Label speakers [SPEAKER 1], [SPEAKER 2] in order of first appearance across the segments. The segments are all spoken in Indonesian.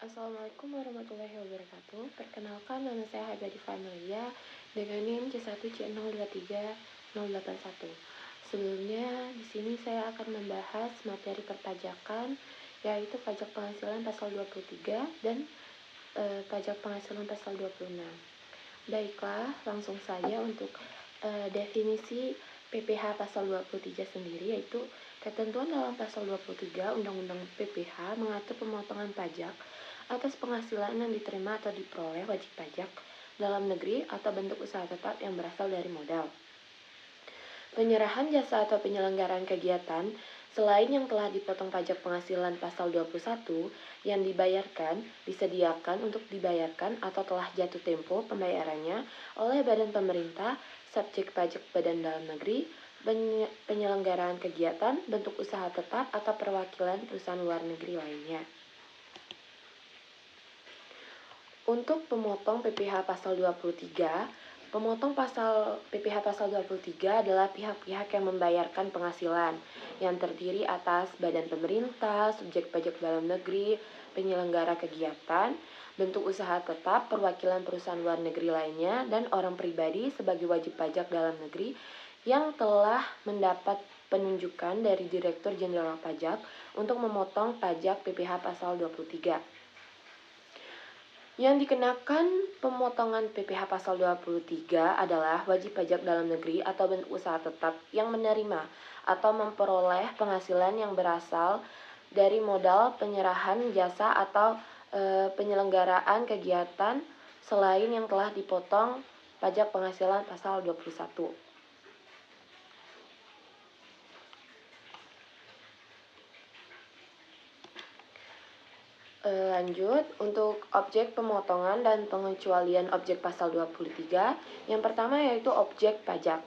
[SPEAKER 1] Assalamualaikum warahmatullahi wabarakatuh. Perkenalkan, nama saya Habibie Famalia dengan NIM C1C023081. Sebelumnya, di sini saya akan membahas materi perpajakan, yaitu pajak penghasilan pasal 23 dan pajak penghasilan pasal 26. Baiklah, langsung saja untuk definisi PPh pasal 23 sendiri, yaitu ketentuan dalam pasal 23 Undang-Undang PPh mengatur pemotongan pajak atas penghasilan yang diterima atau diperoleh wajib pajak dalam negeri atau bentuk usaha tetap yang berasal dari modal. Penyerahan jasa atau penyelenggaraan kegiatan selain yang telah dipotong pajak penghasilan pasal 21 yang dibayarkan, disediakan untuk dibayarkan atau telah jatuh tempo pembayarannya oleh badan pemerintah, subjek pajak badan dalam negeri, penyelenggaraan kegiatan, bentuk usaha tetap atau perwakilan perusahaan luar negeri lainnya. Untuk pemotong PPh pasal 23, pemotong PPh pasal 23 adalah pihak-pihak yang membayarkan penghasilan yang terdiri atas badan pemerintah, subjek pajak dalam negeri, penyelenggara kegiatan, bentuk usaha tetap, perwakilan perusahaan luar negeri lainnya, dan orang pribadi sebagai wajib pajak dalam negeri yang telah mendapat penunjukan dari Direktur Jenderal Pajak untuk memotong pajak PPh pasal 23. Yang dikenakan pemotongan PPh pasal 23 adalah wajib pajak dalam negeri atau bentuk usaha tetap yang menerima atau memperoleh penghasilan yang berasal dari modal penyerahan jasa atau penyelenggaraan kegiatan selain yang telah dipotong pajak penghasilan pasal 21. Lanjut, untuk objek pemotongan dan pengecualian objek pasal 23, yang pertama yaitu objek pajak.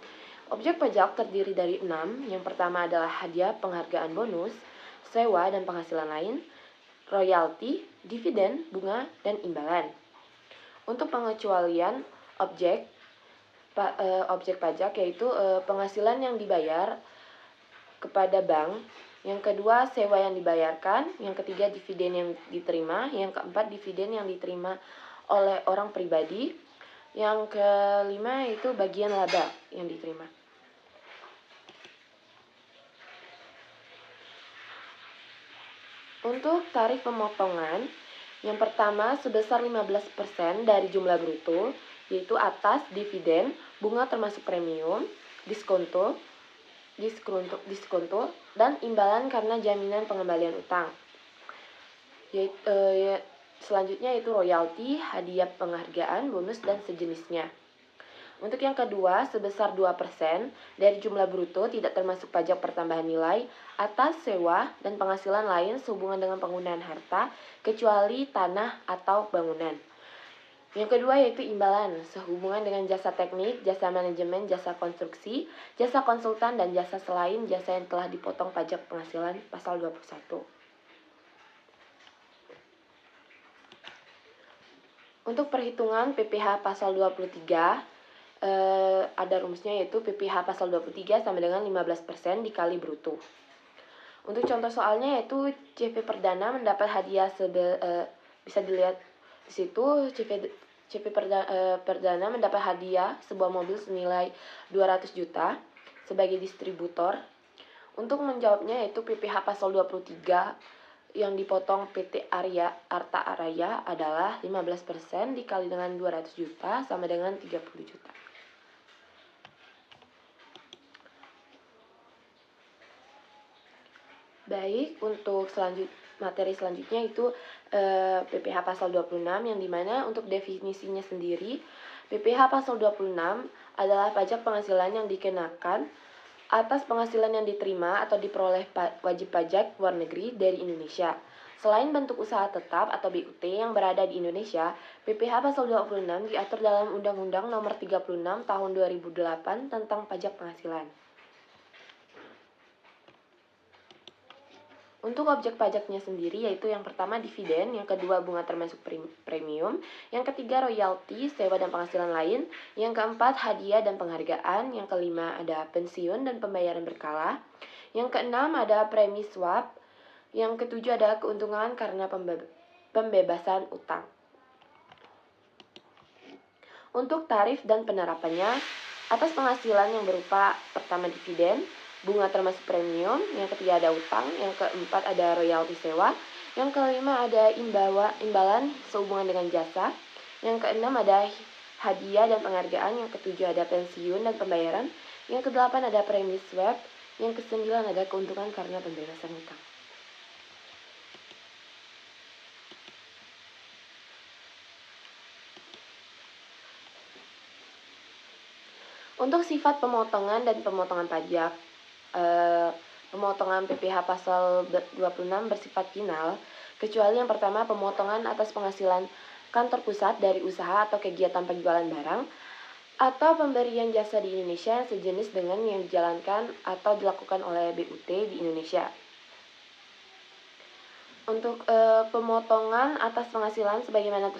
[SPEAKER 1] Objek pajak terdiri dari 6, yang pertama adalah hadiah, penghargaan, bonus, sewa, dan penghasilan lain, royalti, dividen, bunga, dan imbalan. Untuk pengecualian objek pajak yaitu penghasilan yang dibayar kepada bank, yang kedua sewa yang dibayarkan, yang ketiga dividen yang diterima, yang keempat dividen yang diterima oleh orang pribadi, yang kelima itu bagian laba yang diterima. Untuk tarif pemotongan, yang pertama sebesar 15% dari jumlah bruto, yaitu atas dividen, bunga termasuk premium, diskonto, dan imbalan karena jaminan pengembalian utang. Selanjutnya itu royalti, hadiah, penghargaan, bonus, dan sejenisnya. Untuk yang kedua, sebesar 2% dari jumlah bruto tidak termasuk pajak pertambahan nilai atas sewa dan penghasilan lain sehubungan dengan penggunaan harta, kecuali tanah atau bangunan. Yang kedua yaitu imbalan, sehubungan dengan jasa teknik, jasa manajemen, jasa konstruksi, jasa konsultan, dan jasa selain jasa yang telah dipotong pajak penghasilan pasal 21. Untuk perhitungan PPh pasal 23, ada rumusnya yaitu PPh pasal 23 sama dengan 15% dikali bruto. Untuk contoh soalnya yaitu CV Perdana mendapat hadiah bisa dilihat di situ CV Perdana mendapat hadiah sebuah mobil senilai 200 juta sebagai distributor. Untuk menjawabnya yaitu PPh pasal 23 yang dipotong PT Arta Araya adalah 15% dikali dengan 200 juta sama dengan 30 juta. Baik, untuk materi selanjutnya itu PPh pasal 26 yang dimana untuk definisinya sendiri, PPh pasal 26 adalah pajak penghasilan yang dikenakan atas penghasilan yang diterima atau diperoleh wajib pajak luar negeri dari Indonesia. Selain bentuk usaha tetap atau BUT yang berada di Indonesia, PPh pasal 26 diatur dalam Undang-Undang Nomor 36 Tahun 2008 tentang pajak penghasilan. Untuk objek pajaknya sendiri yaitu yang pertama dividen, yang kedua bunga termasuk premium, yang ketiga royalti, sewa dan penghasilan lain, yang keempat hadiah dan penghargaan, yang kelima ada pensiun dan pembayaran berkala, yang keenam ada premi swap, yang ketujuh ada keuntungan karena pembebasan utang. Untuk tarif dan penerapannya, atas penghasilan yang berupa pertama dividen, bunga termasuk premium, yang ketiga ada utang, yang keempat ada royalti sewa, yang kelima ada imbalan sehubungan dengan jasa, yang keenam ada hadiah dan penghargaan, yang ketujuh ada pensiun dan pembayaran, yang kedelapan ada premi swab, yang kesembilan ada keuntungan karena pembebasan utang. Untuk sifat pemotongan dan pemotongan pajak, pemotongan PPh pasal 26 bersifat final, kecuali yang pertama pemotongan atas penghasilan kantor pusat dari usaha atau kegiatan penjualan barang, atau pemberian jasa di Indonesia yang sejenis dengan yang dijalankan atau dilakukan oleh BUT di Indonesia. Untuk pemotongan atas penghasilan sebagaimana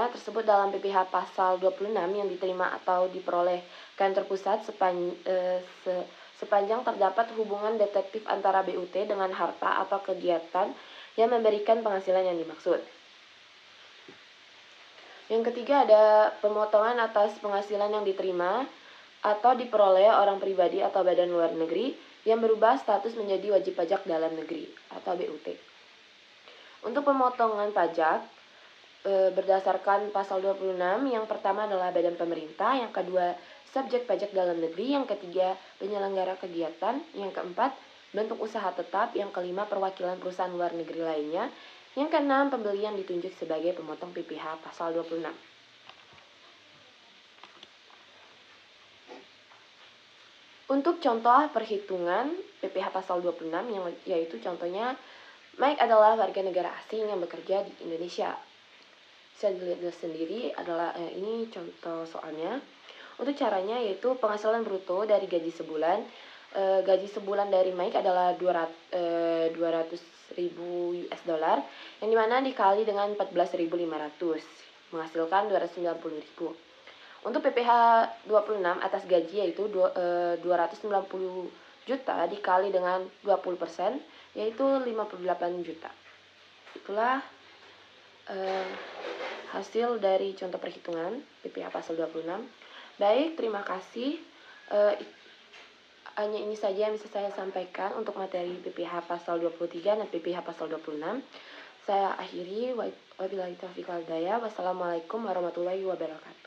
[SPEAKER 1] tersebut dalam PPh pasal 26 yang diterima atau diperoleh kantor pusat sepanjang terdapat hubungan detektif antara BUT dengan harta atau kegiatan yang memberikan penghasilan yang dimaksud. Yang ketiga ada pemotongan atas penghasilan yang diterima atau diperoleh orang pribadi atau badan luar negeri yang berubah status menjadi wajib pajak dalam negeri atau BUT. Untuk pemotongan pajak berdasarkan pasal 26, yang pertama adalah badan pemerintah, yang kedua subjek pajak dalam negeri, yang ketiga penyelenggara kegiatan, yang keempat bentuk usaha tetap, yang kelima perwakilan perusahaan luar negeri lainnya, yang keenam pembeli yang ditunjuk sebagai pemotong PPh pasal 26. Untuk contoh perhitungan PPh pasal 26 yaitu contohnya Mike adalah warga negara asing yang bekerja di Indonesia. Bisa dilihat sendiri adalah ini contoh soalnya. Untuk caranya yaitu penghasilan bruto dari gaji sebulan. Gaji sebulan dari Mike adalah 200.000 US dollar, yang dimana dikali dengan 14.500 menghasilkan 290.000. Untuk PPh 26 atas gaji yaitu 290 juta dikali dengan 20% yaitu 58 juta. Itulah hasil dari contoh perhitungan PPh pasal 26. Baik, terima kasih. Hanya ini saja yang bisa saya sampaikan untuk materi PPh pasal 23 dan PPh pasal 26. Saya akhiri, wabillahi taufiq wal hidayah. Wassalamualaikum warahmatullahi wabarakatuh.